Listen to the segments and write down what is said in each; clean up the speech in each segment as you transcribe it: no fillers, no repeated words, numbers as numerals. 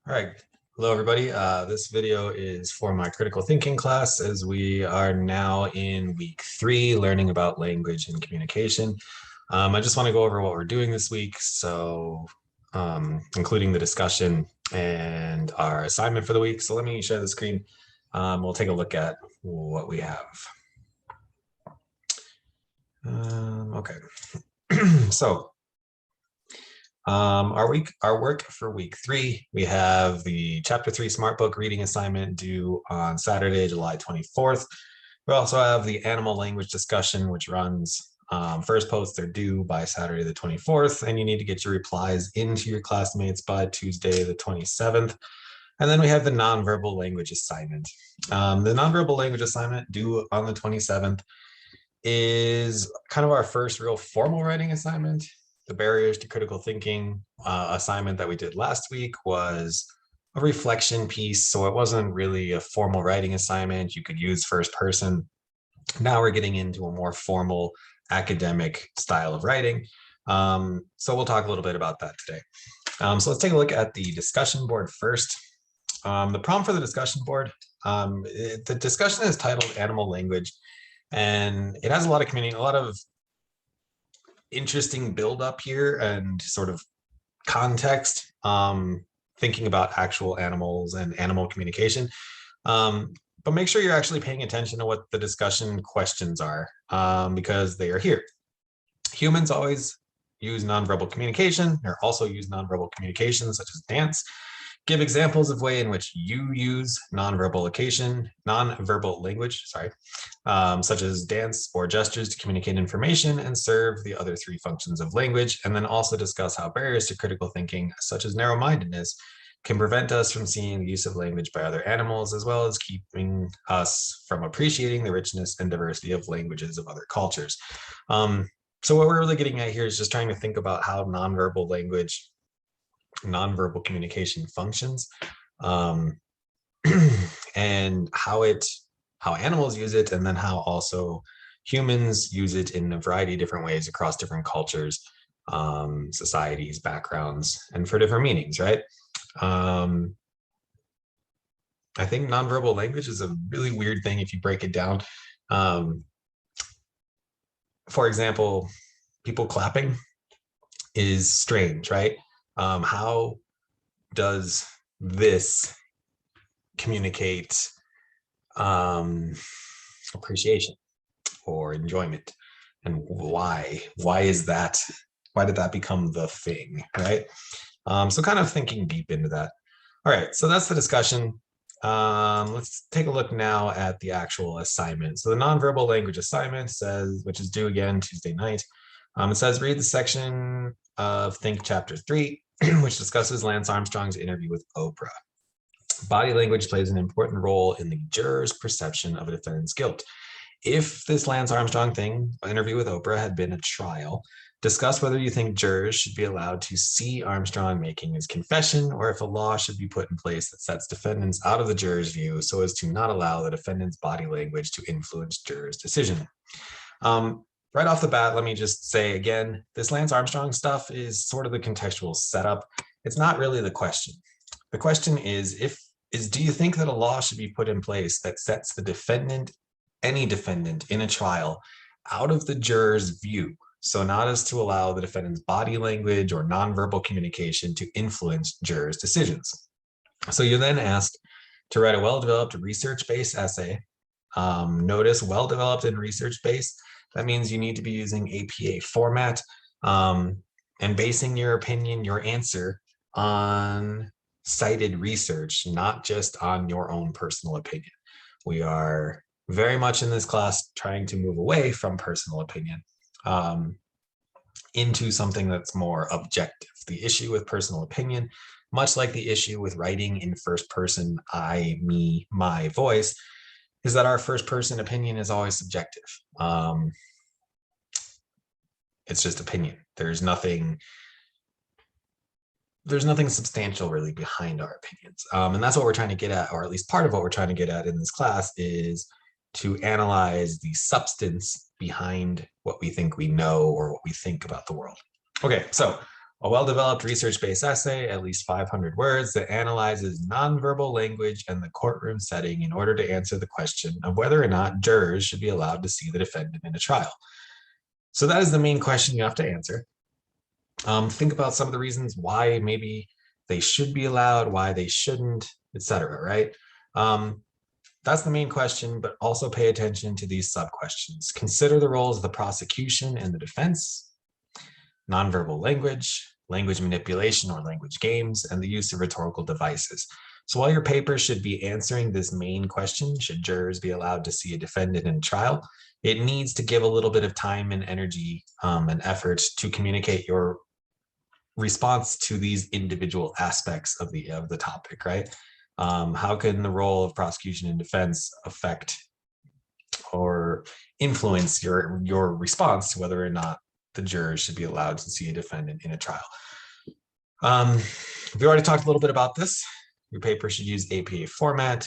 All right. Hello, everybody. This video is for my critical thinking class as we are now in week 3, learning about language and communication. I just want to go over what we're doing this week, so including the discussion and our assignment for the week. So let me share the screen. We'll take a look at what we have. Okay. So our work for week 3, we have the chapter 3 smart book reading assignment due on Saturday, July 24th. We also have the animal language discussion, which runs first posts are due by Saturday the 24th, and you need to get your replies into your classmates by Tuesday the 27th. And then we have the nonverbal language assignment. The nonverbal language assignment due on the 27th is kind of our first real formal writing assignment. The barriers to critical thinking assignment that we did last week was a reflection piece, so it wasn't really a formal writing assignment. You could use first person. Now we're getting into a more formal academic style of writing. So we'll talk a little bit about that today. So let's take a look at the discussion board first. The prompt for the discussion board, the discussion is titled Animal Language, and it has a lot of interesting build up here and sort of context, thinking about actual animals and animal communication. But make sure you're actually paying attention to what the discussion questions are, because they are here. Humans always use nonverbal communication. They also use nonverbal communication such as dance. Give examples of way in which you use nonverbal language, such as dance or gestures to communicate information and serve the other 3 functions of language, and then also discuss how barriers to critical thinking, such as narrow-mindedness, can prevent us from seeing the use of language by other animals, as well as keeping us from appreciating the richness and diversity of languages of other cultures. So what we're really getting at here is just trying to think about how nonverbal communication functions, and how animals use it, and then how also humans use it in a variety of different ways across different cultures, societies, backgrounds, and for different meanings, right? I think nonverbal language is a really weird thing if you break it down. For example, people clapping is strange, right? How does this communicate appreciation or enjoyment? And why is that? Why did that become the thing, right? So kind of thinking deep into that. All right, so that's the discussion. Let's take a look now at the actual assignment. So the nonverbal language assignment says, which is due again Tuesday night, it says read the section of Think Chapter 3, which discusses Lance Armstrong's interview with Oprah. Body language plays an important role in the juror's perception of a defendant's guilt. If this Lance Armstrong interview with Oprah, had been a trial, discuss whether you think jurors should be allowed to see Armstrong making his confession, or if a law should be put in place that sets defendants out of the juror's view so as to not allow the defendant's body language to influence jurors' decision. Right off the bat, let me just say again, this Lance Armstrong stuff is sort of the contextual setup. It's not really the question. The question is, do you think that a law should be put in place that sets the defendant, any defendant in a trial, out of the juror's view, so not as to allow the defendant's body language or nonverbal communication to influence jurors' decisions? So you're then asked to write a well-developed research-based essay. Notice well-developed and research-based. That means you need to be using APA format, and basing your opinion, your answer, on cited research, not just on your own personal opinion. We are very much in this class trying to move away from personal opinion into something that's more objective. The issue with personal opinion, much like the issue with writing in first person, I, me, my voice, is that our first person opinion is always subjective. It's just opinion. There's nothing substantial really behind our opinions. And that's what we're trying to get at, or at least part of what we're trying to get at in this class, is to analyze the substance behind what we think we know or what we think about the world. Okay, so A well-developed research-based essay, at least 500 words, that analyzes nonverbal language and the courtroom setting in order to answer the question of whether or not jurors should be allowed to see the defendant in a trial. So that is the main question you have to answer. Think about some of the reasons why maybe they should be allowed, why they shouldn't, etc. Right? That's the main question, but also pay attention to these sub-questions. Consider the roles of the prosecution and the defense, nonverbal language, language manipulation or language games, and the use of rhetorical devices. So while your paper should be answering this main question, should jurors be allowed to see a defendant in trial, it needs to give a little bit of time and energy and effort to communicate your response to these individual aspects of the topic, right? How can the role of prosecution and defense affect or influence your response to whether or not the jurors should be allowed to see a defendant in a trial? We already talked a little bit about this. Your paper should use APA format.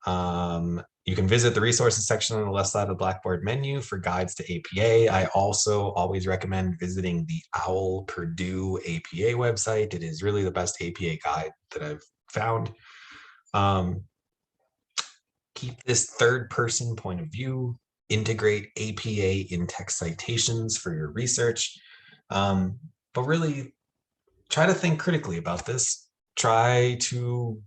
You can visit the resources section on the left side of the Blackboard menu for guides to APA. I also always recommend visiting the OWL Purdue APA website. It is really the best APA guide that I've found. Keep this third-person point of view. Integrate APA in-text citations for your research. But really, try to think critically about this. Try to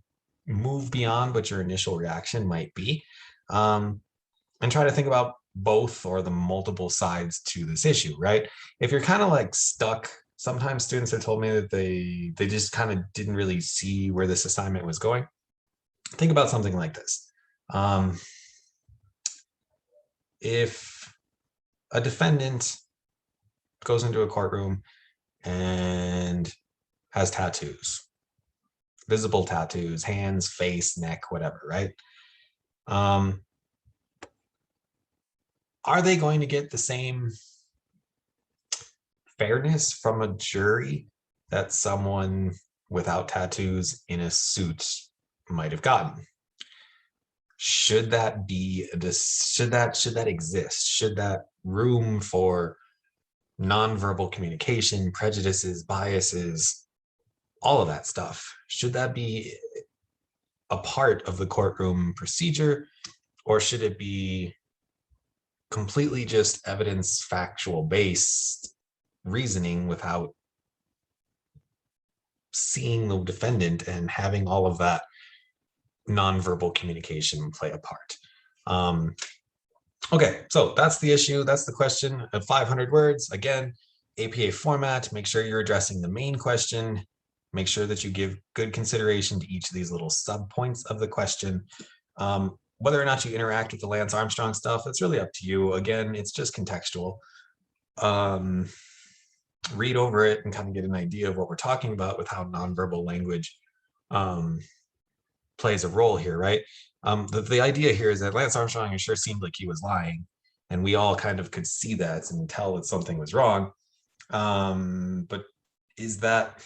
move beyond what your initial reaction might be, and try to think about both or the multiple sides to this issue, right? If you're kind of like stuck, sometimes students have told me that they just kind of didn't really see where this assignment was going. Think about something like this. If a defendant goes into a courtroom and has tattoos, visible tattoos, hands, face, neck, whatever, right? Are they going to get the same fairness from a jury that someone without tattoos in a suit might have gotten? Should that be should that exist? Should that room for nonverbal communication, prejudices, biases, all of that stuff, should that be a part of the courtroom procedure, or should it be completely just evidence factual based reasoning without seeing the defendant and having all of that nonverbal communication play a part? Okay, so that's the issue. That's the question of 500 words. Again, APA format, make sure you're addressing the main question. Make sure that you give good consideration to each of these little sub-points of the question. Whether or not you interact with the Lance Armstrong stuff, it's really up to you. Again, it's just contextual. Read over it and kind of get an idea of what we're talking about with how nonverbal language plays a role here, right? The idea here is that Lance Armstrong, it sure seemed like he was lying, and we all kind of could see that and tell that something was wrong. But is that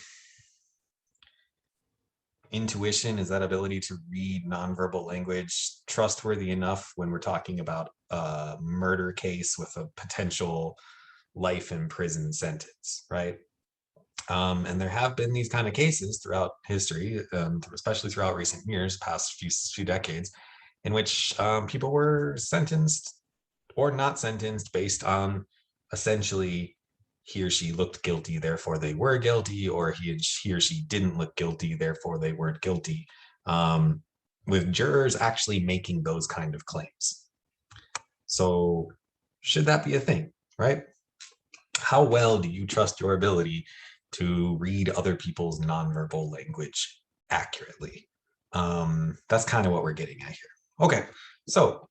intuition, is that ability to read nonverbal language trustworthy enough when we're talking about a murder case with a potential life in prison sentence, right? And there have been these kind of cases throughout history, especially throughout recent years, past few decades, in which people were sentenced or not sentenced based on essentially he or she looked guilty, therefore they were guilty, or he or she didn't look guilty, therefore they weren't guilty, with jurors actually making those kind of claims. So should that be a thing, right? How well do you trust your ability to read other people's nonverbal language accurately? That's kind of what we're getting at here. Okay, so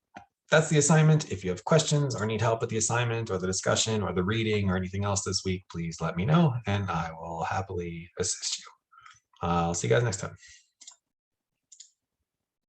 that's the assignment. If you have questions or need help with the assignment or the discussion or the reading or anything else this week, please let me know and I will happily assist you. I'll see you guys next time.